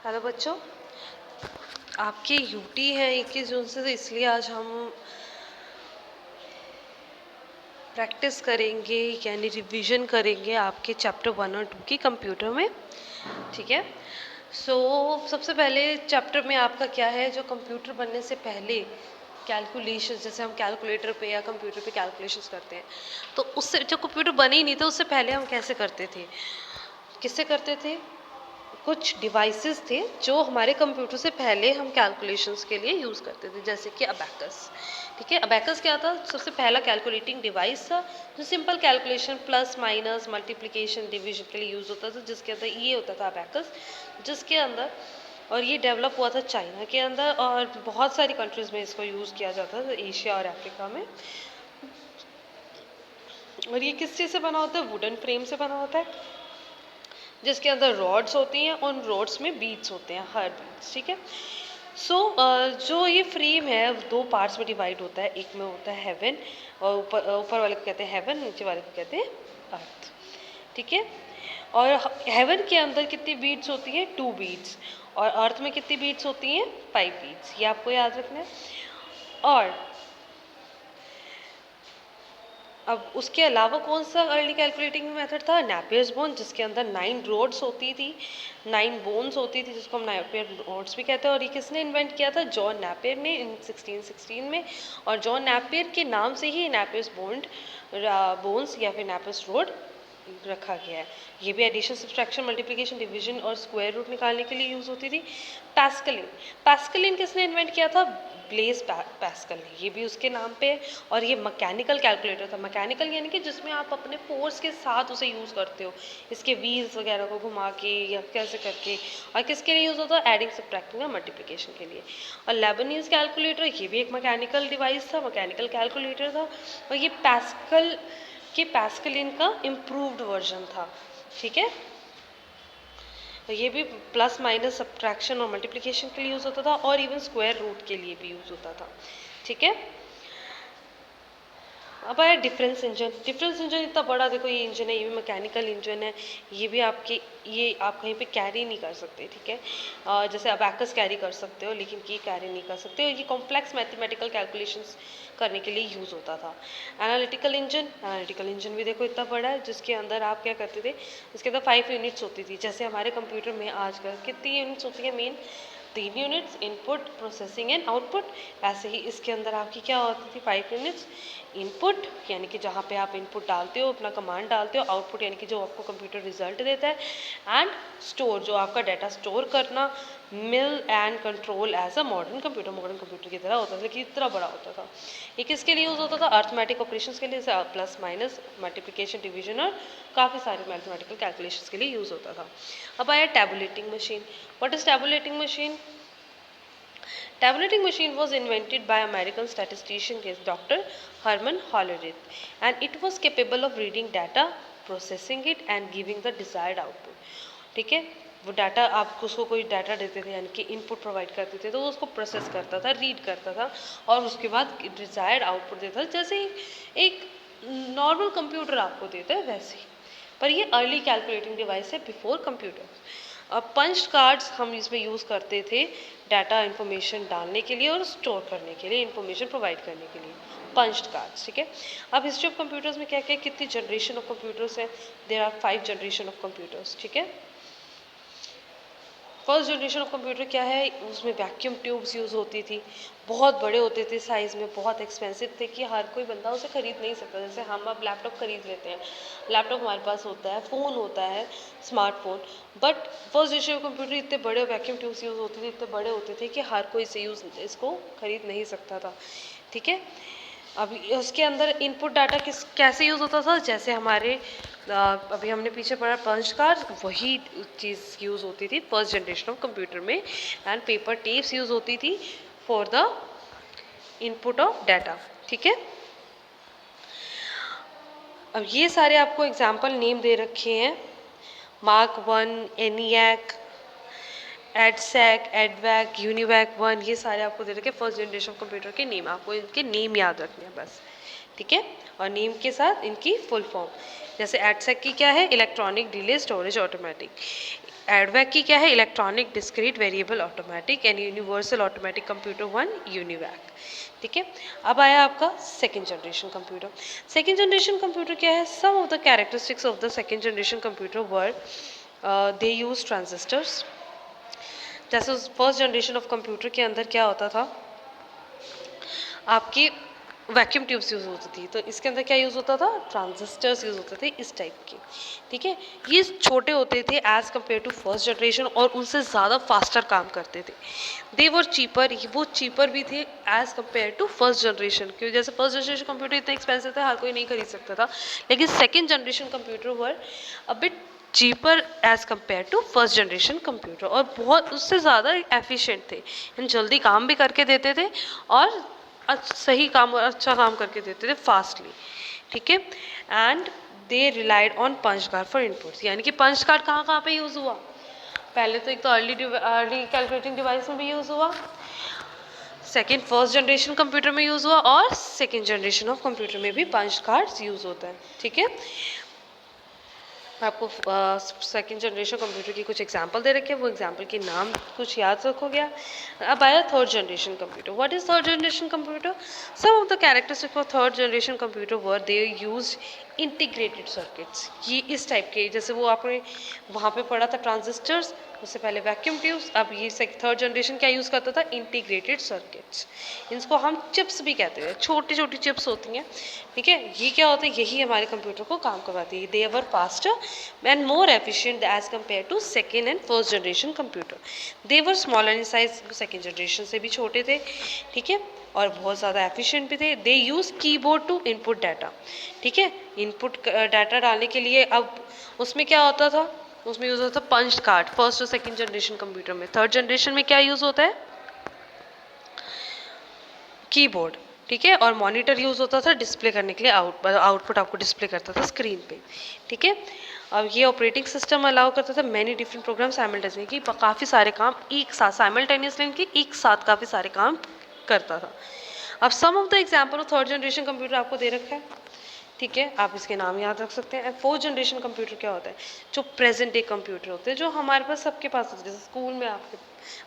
Hello बच्चों, आपकी UT है 21 जून से, तो इसलिए आज हम प्रैक्टिस करेंगे यानी रिवीजन करेंगे आपके चैप्टर 1 और 2 की कंप्यूटर में। ठीक है। सबसे पहले चैप्टर में आपका क्या है, जो कंप्यूटर बनने से पहले कैलकुलेशन, जैसे हम कैलकुलेटर पे या कंप्यूटर पे कैलकुलेशंस करते हैं, तो उससे जो कंप्यूटर बने ही नहीं थे उससे पहले हम कैसे करते थे, किससे करते थे। कुछ डिवाइसेस थे जो हमारे कंप्यूटर से पहले हम कैलकुलेशंस के लिए यूज़ करते थे, जैसे कि अबैकस। ठीक है, अबैकस क्या था, सबसे पहला कैलकुलेटिंग डिवाइस था जो simple calculation, plus minus multiplication division के लिए यूज़ होता था, जिसके अंदर ये होता था अबैकस, जिसके अंदर, और ये डेवलप हुआ था चाइना के अंदर, और बहुत सारी कंट्रीज़ में इसको यूज़ किया जाता था, एशिया और अफ्रीका में। और ये किस चीज़ से बना होता है, वुडन फ्रेम से बना होता है, जिसके अंदर रॉड्स होती हैं, उन रॉड्स में बीट्स होते हैं, हर बीट्स। ठीक है। जो ये फ्रेम है दो पार्ट्स में डिवाइड होता है, एक में होता है हेवन, और ऊपर वाले को कहते हैं हेवन, नीचे वाले को कहते हैं अर्थ। ठीक है। और हेवन के अंदर कितनी बीट्स होती हैं, 2 बीट्स, और अर्थ में कितनी बीट्स होती हैं, 5 बीट्स। ये आपको याद रखना है। और अब उसके अलावा कौन सा अर्ली कैलकुलेटिंग मेथड था, नैपियर्स बोन, जिसके अंदर 9 रोड्स होती थी, 9 बोन्स होती थी, जिसको हम नैपियर रोड्स भी कहते हैं। और ये किसने इन्वेंट किया था, जॉन नैपियर ने, इन 1616 में। और जॉन नैपियर के नाम से ही नैपियर्स बोन्स या फिर नैपियर्स रोड रखा गया है। ये भी एडिशन, सब्सट्रैक्शन, मल्टीप्लिकेशन, डिवीजन और स्क्वायर रूट निकालने के लिए यूज़ होती थी। पैस्कलिन, पैस्कलिन किसने इन्वेंट किया था, ब्लेज पैस्कल ने, ये भी उसके नाम पे है। और ये मैकेनिकल कैलकुलेटर था, मैकेनिकल यानी कि जिसमें आप अपने फोर्स के साथ उसे यूज़ करते हो, इसके व्हील्स वगैरह को घुमा के या कैसे करके। और किसके लिए यूज़ होता है, एडिंग, सब्ट्रैक्टिंग और मल्टीप्लिकेशन के लिए। और लेबनीज कैलकुलेटर, ये भी एक मैकेनिकल डिवाइस था, मैकेनिकल कैलकुलेटर था, और ये पैस्कलिन का इम्प्रूव्ड वर्जन था। ठीक है। तो ये भी प्लस माइनस सब्ट्रैक्शन और मल्टीप्लिकेशन के लिए यूज़ होता था, और इवन स्क्वायर रूट के लिए भी यूज़ होता था। ठीक है। अब आया डिफरेंस इंजन। डिफरेंस इंजन इतना बड़ा, देखो ये इंजन है, ये भी मैकेनिकल इंजन है, ये आप कहीं पे कैरी नहीं कर सकते। ठीक है। जैसे अबैकस कैरी कर सकते हो, लेकिन ये कैरी नहीं कर सकते, और ये कॉम्प्लेक्स मैथमेटिकल कैलकुलेशंस करने के लिए यूज़ होता था। एनालिटिकल इंजन भी देखो इतना बड़ा है, जिसके अंदर आप क्या करते थे, इसके अंदर 5 यूनिट्स होती थी। जैसे हमारे कंप्यूटर में आजकल कितनी यूनिट्स होती है, main 3 units, input, processing and output. ऐसे ही इसके अंदर आपकी क्या होती थी, 5 यूनिट्स, इनपुट यानी कि जहाँ पे आप इनपुट डालते हो, अपना कमांड डालते हो, आउटपुट यानी कि जो आपको कंप्यूटर रिजल्ट देता है, एंड स्टोर, जो आपका डाटा स्टोर करना, mill and control as a modern computer की तरह होता था, लेकिन इतना बड़ा होता था। ये किसके लिए यूज़ होता था, अर्थमेटिक ऑपरेशंस के लिए, प्लस माइनस मल्टीप्लिकेशन, डिवीजन और काफ़ी सारे मैथमेटिकल कैलकुलेशंस के लिए यूज़ होता था। अब आया tabulating machine. What is tabulating machine? Tabulating machine was invented by American statistician Dr. Herman Hollerith, and it was capable of reading data, processing it and giving the desired output. ठीक है। वो data, आप उसको कोई data देते थे यानी कि इनपुट प्रोवाइड करते थे, तो वो उसको प्रोसेस करता था, रीड करता था, और उसके बाद डिजायर्ड आउटपुट देता था, जैसे एक नॉर्मल कंप्यूटर आपको देता है वैसे ही। पर ये अर्ली कैलकुलेटिंग डिवाइस है, बिफोर कंप्यूटर। पंच कार्ड्स हम इसमें यूज़ करते थे डाटा इन्फॉर्मेशन डालने के लिए और स्टोर करने के लिए, इन्फॉर्मेशन प्रोवाइड करने के लिए, पंच्ड कार्ड्स। ठीक है। अब हिस्ट्री ऑफ कंप्यूटर्स में क्या क्या, कितनी जनरेशन ऑफ कंप्यूटर्स हैं, there are 5 generation of computers. ठीक है। फर्स्ट जनरेशन ऑफ कंप्यूटर क्या है, उसमें वैक्यूम ट्यूब्स यूज़ होती थी, बहुत बड़े होते थे साइज़ में, बहुत एक्सपेंसिव थे कि हर कोई बंदा उसे खरीद नहीं सकता। जैसे हम अब लैपटॉप खरीद लेते हैं, लैपटॉप हमारे पास होता है, फ़ोन होता है, smartphone, but first generation computer इतने बड़े वैक्यूम ट्यूब्स यूज़ होते थे, इतने बड़े होते थे कि हर कोई इसको खरीद नहीं सकता था। ठीक है। अभी उसके अंदर इनपुट डाटा कैसे यूज़ होता था, जैसे हमारे अभी हमने पीछे पढ़ा पंच कार्ड, वही चीज़ यूज़ होती थी फर्स्ट जनरेशन ऑफ कंप्यूटर में, एंड पेपर टेप्स यूज़ होती थी for the input of data. ठीक है। अब ये सारे आपको एग्जाम्पल नेम दे रखे हैं, मार्क 1, एनियाक, एडसैक, एडवैक, यूनिवैक 1, ये सारे आपको दे रखे फर्स्ट जनरेशन कंप्यूटर के नेम, आपको इनके नेम याद रखने हैं बस। ठीक है। और नेम के साथ इनकी फुल फॉर्म। जैसे एडसेक की क्या है, electronic delay storage automatic. EDVAC की क्या है, electronic discrete variable automatic. And universal automatic computer 1 UNIVAC. ठीक है, अब आया आपका second generation computer. Second generation computer क्या है, some of the characteristics of the second generation computer were they use transistors. जैसे फर्स्ट जनरेशन ऑफ कंप्यूटर के अंदर क्या होता था, आपकी वैक्यूम ट्यूब्स यूज़ होती थी, तो इसके अंदर क्या यूज़ होता था, ट्रांजिस्टर्स यूज़ होते थे इस टाइप के। ठीक है, ये छोटे होते थे as compare to first generation और उनसे ज़्यादा फास्टर काम करते थे। दे वर चीपर, वो चीपर भी थे as compare to first generation, क्योंकि जैसे फर्स्ट जनरेशन कंप्यूटर इतने एक्सपेंसिव थे, हर कोई नहीं खरीद सकता था, लेकिन second generation computer were a bit cheaper as compare to first generation computer, और बहुत उससे ज़्यादा एफिशिएंट थे, जल्दी काम भी करके देते थे और सही काम और अच्छा काम करके देते थे फास्टली। ठीक है, and they relied on punch card for inputs, यानी कि पंच कार्ड कहाँ कहाँ पे यूज़ हुआ, पहले तो एक तो अर्ली कैलकुलेटिंग डिवाइस में भी यूज़ हुआ, सेकेंड फर्स्ट जनरेशन कंप्यूटर में यूज़ हुआ, और सेकेंड जनरेशन ऑफ कंप्यूटर में भी पंच कार्ड्स यूज़ होता है। ठीक है, आपको सेकेंड जनरेशन कंप्यूटर की कुछ एग्जांपल दे रखे हैं, वो एग्जांपल के नाम कुछ याद रखोगे आप। अब आया third generation computer. What is third generation computer, some of the characteristics of third generation computer were they use integrated circuits. ये इस टाइप के, जैसे वो आपने वहाँ पे पढ़ा था ट्रांजिस्टर्स, उससे पहले वैक्यूम ट्यूब्स, अब ये थर्ड जनरेशन क्या यूज़ करता था, इंटीग्रेटेड सर्किट्स। इनको हम चिप्स भी कहते हैं, छोटी छोटी चिप्स होती हैं। ठीक है, ये क्या होता है, यही हमारे कंप्यूटर को काम करवाती है। They were faster and more efficient as compare to second and first generation computer. They were smaller in size, second generation से भी छोटे थे। ठीक है, और बहुत ज़्यादा एफिशिएंट भी थे। They use keyboard to input data. ठीक है, इनपुट डाटा डालने के लिए, अब उसमें क्या होता था, उसमें यूज़ होता था पंच कार्ड फर्स्ट और सेकेंड जनरेशन कंप्यूटर में। थर्ड जनरेशन में क्या यूज़ होता है, कीबोर्ड। ठीक है, और मॉनिटर यूज़ होता था डिस्प्ले करने के लिए, आउटपुट आपको डिस्प्ले करता था स्क्रीन पे। ठीक है, अब ये ऑपरेटिंग सिस्टम अलाउ करता था मैनी डिफरेंट प्रोग्राम साइमल्टेनियसली, कि काफ़ी सारे काम एक साथ साइमल्टेनियसली एक साथ काफ़ी सारे काम करता था। अब some of the example of third generation computer आपको दे रखा है। ठीक है, आप इसके नाम याद रख सकते हैं। फोर्थ जनरेशन कंप्यूटर क्या होता है, जो प्रेजेंट डे कंप्यूटर होते हैं, जो हमारे पास सबके पास होते हैं, जैसे स्कूल में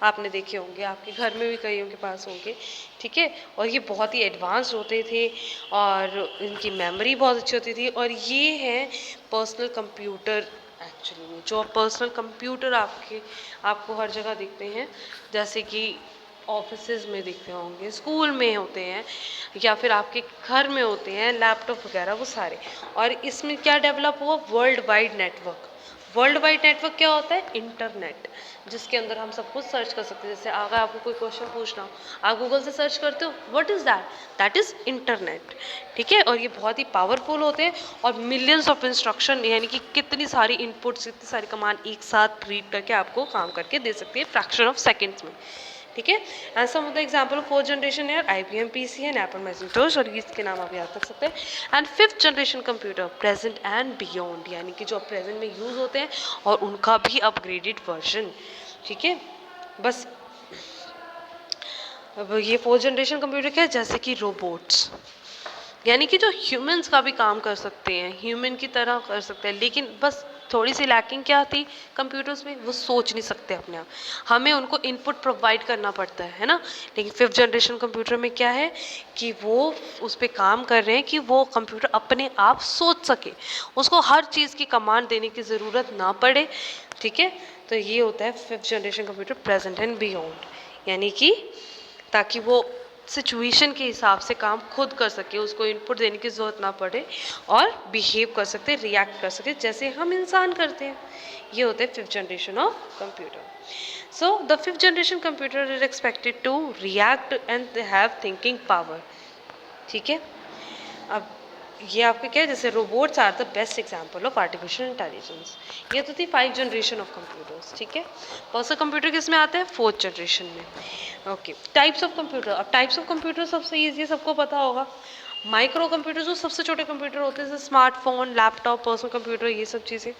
आपने देखे होंगे, आपके घर में भी कईयों के पास होंगे। ठीक है, और ये बहुत ही एडवांस्ड होते थे और इनकी मेमोरी बहुत अच्छी होती थी, और ये है पर्सनल कंप्यूटर। एक्चुअली में जो पर्सनल कंप्यूटर आपको हर जगह दिखते हैं, जैसे कि ऑफिसेज में दिखते होंगे, स्कूल में होते हैं, या फिर आपके घर में होते हैं, लैपटॉप वगैरह वो सारे। और इसमें क्या डेवलप हुआ, world wide network. World wide network क्या होता है, इंटरनेट, जिसके अंदर हम सब कुछ सर्च कर सकते हैं। जैसे अगर आपको कोई क्वेश्चन पूछना हो, आप गूगल से सर्च करते हो, what is that, that is internet. ठीक है, और ये बहुत ही पावरफुल होते हैं, और मिलियंस ऑफ इंस्ट्रक्शन, यानी कि कितनी सारी इनपुट्स, कितनी सारी कमांड एक साथ रीड करके आपको काम करके दे सकती है फ्रैक्शन ऑफ सेकेंड्स में। ठीक है, and some of the example of fourth generation है IBM PC and Apple Macintosh, और इसके नाम आप याद रख सकते हैं। And fifth generation computer present and beyond, यानी कि जो प्रेजेंट में यूज़ होते हैं और उनका भी अपग्रेडेड वर्जन। ठीक है, बस अब ये फोर्थ जनरेशन कंप्यूटर क्या है, जैसे कि रोबोट्स, यानी कि जो ह्यूमंस का भी काम कर सकते हैं, ह्यूमन की तरह कर सकते हैं, लेकिन बस थोड़ी सी लैकिंग क्या थी कंप्यूटर्स में, वो सोच नहीं सकते अपने आप, हमें उनको इनपुट प्रोवाइड करना पड़ता है ना। लेकिन फिफ्थ जनरेशन कंप्यूटर में क्या है कि वो उस पर काम कर रहे हैं कि वो कंप्यूटर अपने आप सोच सके, उसको हर चीज़ की कमांड देने की ज़रूरत ना पड़े। ठीक है, तो ये होता है fifth generation computer present and beyond, यानी कि ताकि वो सिचुएशन के हिसाब से काम खुद कर सके, उसको इनपुट देने की ज़रूरत ना पड़े, और बिहेव कर सकते, रिएक्ट कर सकते जैसे हम इंसान करते हैं। ये होते हैं fifth generation of computer. So the fifth generation computer is expected to react and have thinking power. ठीक है, अब ये आपके क्या है, जैसे robots are the best example of artificial intelligence. ये तो थी 5 जनरेशन ऑफ कंप्यूटर्स। ठीक है, पर्सनल कंप्यूटर किस में आते हैं, फोर्थ जनरेशन में। Okay, types of computer. अब टाइप्स ऑफ कंप्यूटर सबसे ईजी है, सबको पता होगा। माइक्रो कंप्यूटर जो सबसे छोटे कंप्यूटर होते हैं, जैसे स्मार्टफोन, लैपटॉप, पर्सनल कंप्यूटर, ये सब चीज़ें।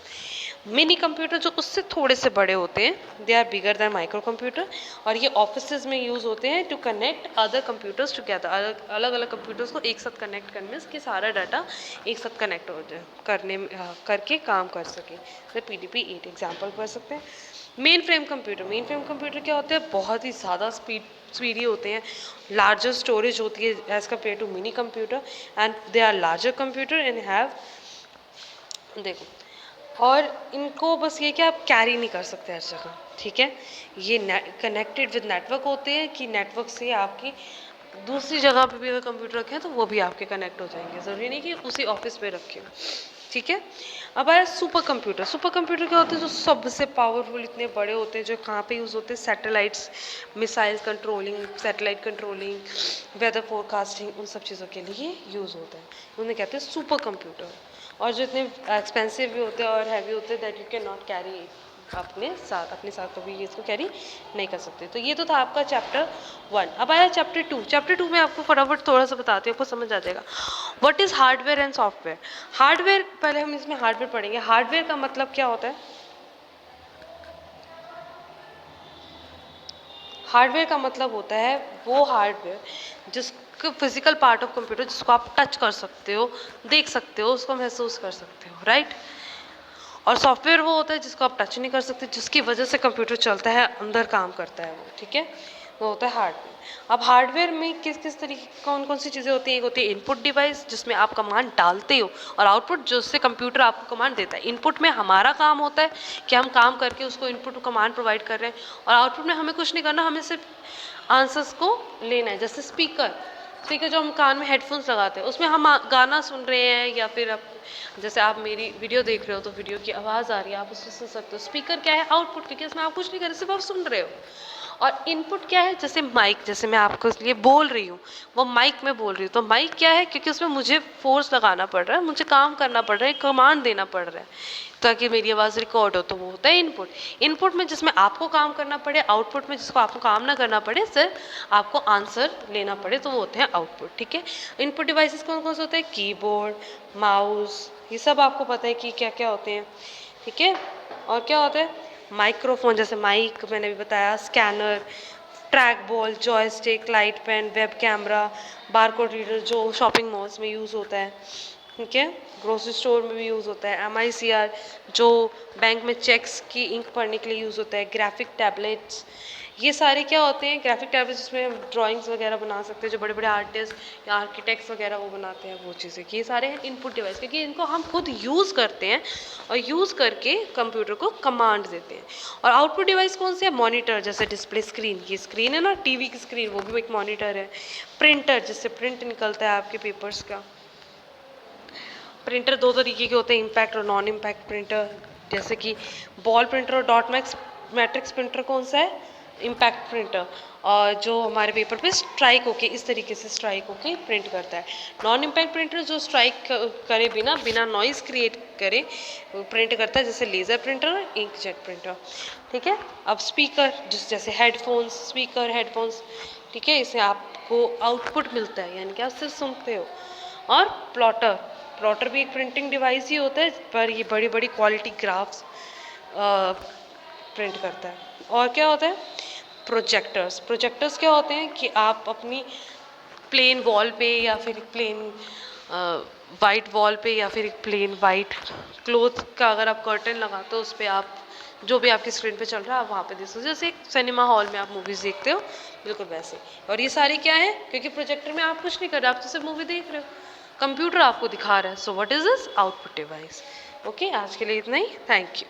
मिनी कंप्यूटर जो उससे थोड़े से बड़े होते हैं, they are bigger than micro computer, और ये ऑफिसेज में यूज़ होते हैं to connect other computers together, अलग अलग कंप्यूटर्स को एक साथ कनेक्ट करने में इसके सारा डाटा एक साथ कनेक्ट हो जाए, करके काम कर सके। तो PDP-8 एग्जाम्पल पढ़ सकते हैं। मेन फ्रेम कंप्यूटर क्या होते हैं, बहुत ही ज़्यादा स्पीडी होते हैं, लार्जर स्टोरेज होती है as compare to mini computer, and they are larger computer and have, देखो, और इनको बस ये कि आप कैरी नहीं कर सकते हर जगह, ठीक है। ये कनेक्टेड विद नेटवर्क होते हैं कि नेटवर्क से आपकी दूसरी जगह पे भी अगर कंप्यूटर रखें तो वो भी आपके कनेक्ट हो जाएंगे, ज़रूरी नहीं कि उसी ऑफिस पे रखें, ठीक है। अब आया सुपर कंप्यूटर क्या होते हैं, जो सबसे पावरफुल इतने बड़े होते हैं, जो कहाँ पे यूज़ होते हैं, satellites, missile controlling, satellite controlling, weather forecasting, उन सब चीज़ों के लिए यूज़ होता है, उन्हें कहते हैं सुपर कंप्यूटर। और जो इतने एक्सपेंसिव भी होते हैं और हैवी होते हैं that you can not carry अपने साथ कभी ये इसको कैरी नहीं कर सकते। तो ये तो था आपका चैप्टर 1। अब आया चैप्टर 2 में आपको फटाफट थोड़ा सा बताती हूँ, आपको समझ आ जाएगा। What is hardware and software. Hardware, पहले हम इसमें हार्डवेयर पढ़ेंगे। हार्डवेयर का मतलब क्या होता है, हार्डवेयर का मतलब होता है वो हार्डवेयर जिसको फिजिकल पार्ट ऑफ कंप्यूटर, जिसको आप टच कर सकते हो, देख सकते हो, उसको महसूस कर सकते हो, राइट। और सॉफ्टवेयर वो होता है जिसको आप टच नहीं कर सकते, जिसकी वजह से कंप्यूटर चलता है, अंदर काम करता है वो, ठीक है, वो होता है हार्डवेयर। अब हार्डवेयर में किस किस तरीके, कौन कौन सी चीज़ें होती हैं। एक होती है इनपुट डिवाइस, जिसमें आप कमांड डालते हो, और आउटपुट, जिससे कंप्यूटर आपको कमांड देता है। इनपुट में हमारा काम होता है कि हम काम करके उसको इनपुट कमांड प्रोवाइड कर रहे हैं, और आउटपुट में हमें कुछ नहीं करना, हमें सिर्फ आंसर्स को लेना है। जैसे स्पीकर जो हम कान में हेडफोन्स लगाते हैं, उसमें हम गाना सुन रहे हैं, या फिर आप जैसे आप मेरी वीडियो देख रहे हो तो वीडियो की आवाज़ आ रही है, आप उससे सुन सकते हो। स्पीकर क्या है, आउटपुट, क्योंकि इसमें आप कुछ नहीं कर रहे, सिर्फ आप सुन रहे हो। और इनपुट क्या है, जैसे माइक, जैसे मैं आपको इसलिए बोल रही हूँ, वो माइक में बोल रही हूँ, तो माइक क्या है, क्योंकि उसमें मुझे फोर्स लगाना पड़ रहा है, मुझे काम करना पड़ रहा है, कमांड देना पड़ रहा है ताकि मेरी आवाज़ रिकॉर्ड हो, तो वो होता है इनपुट। इनपुट में जिसमें आपको काम करना पड़े, आउटपुट में जिसको आपको काम ना करना पड़े, सिर्फ आपको आंसर लेना पड़े, तो वो होते हैं आउटपुट, ठीक है। इनपुट डिवाइसेस कौन कौन से होते हैं, कीबोर्ड, माउस, ये सब आपको पता है कि क्या क्या होते हैं, ठीक है। और क्या होता है, माइक्रोफोन, जैसे माइक मैंने भी बताया, scanner, track ball, joystick, light pen, web camera, barcode reader जो शॉपिंग मॉल्स में यूज़ होता है, ठीक है, ग्रोसरी स्टोर में भी यूज़ होता है, MICR जो बैंक में चेक्स की इंक पढ़ने के लिए यूज़ होता है, ग्राफिक टैबलेट्स, ये सारे क्या होते हैं, ग्राफिक टैबलेट्स जिसमें हम ड्राइंग्स वगैरह बना सकते हैं, जो बड़े बड़े आर्टिस्ट या आर्किटेक्ट्स वगैरह वो बनाते हैं, वो चीज़ें, ये सारे हैं इनपुट डिवाइस, क्योंकि इनको हम खुद यूज़ करते हैं और यूज़ करके कंप्यूटर को कमांड देते हैं। और आउटपुट डिवाइस कौन से है, मॉनिटर, जैसे डिस्प्ले स्क्रीन, ये स्क्रीन है ना TV की स्क्रीन, वो भी एक मॉनिटर है। प्रिंटर, जिससे प्रिंट निकलता है आपके पेपर्स का। प्रिंटर दो तरीके के होते हैं, इम्पैक्ट और नॉन इम्पैक्ट प्रिंटर, जैसे कि बॉल प्रिंटर और डॉट मैट्रिक्स प्रिंटर कौन सा है, इम्पैक्ट प्रिंटर, और जो हमारे पेपर पे स्ट्राइक होके, इस तरीके से स्ट्राइक होके प्रिंट करता है। नॉन इम्पैक्ट प्रिंटर जो स्ट्राइक करे बिना नॉइज़ क्रिएट करे प्रिंट करता है, जैसे लेज़र प्रिंटर और इंकजेट प्रिंटर, ठीक है। अब स्पीकर, जैसे हेडफोन्स, स्पीकर, हेडफोन्स, ठीक है, इससे आपको आउटपुट मिलता है, यानी कि आप सिर्फ सुनते हो। और प्लॉटर भी एक प्रिंटिंग डिवाइस ही होता है, पर ये बड़ी बड़ी क्वालिटी ग्राफ्स प्रिंट करता है। और क्या होता है, प्रोजेक्टर्स क्या होते हैं कि आप अपनी प्लेन वॉल पे, या फिर प्लेन वाइट वॉल पे, या फिर एक प्लेन वाइट क्लोथ का अगर आप कर्टन लगाते हो, उस पर आप जो भी आपकी स्क्रीन पे चल रहा है आप वहाँ पे देख सकते हो, जैसे एक सिनेमा हॉल में आप मूवीज़ देखते हो, बिल्कुल वैसे। और ये सारी क्या है, क्योंकि प्रोजेक्टर में आप कुछ नहीं कर रहे, आप तो सिर्फ मूवी देख रहे हो, कंप्यूटर आपको दिखा रहा है। So what is this, output device. Okay, आज के लिए इतना ही, थैंक यू।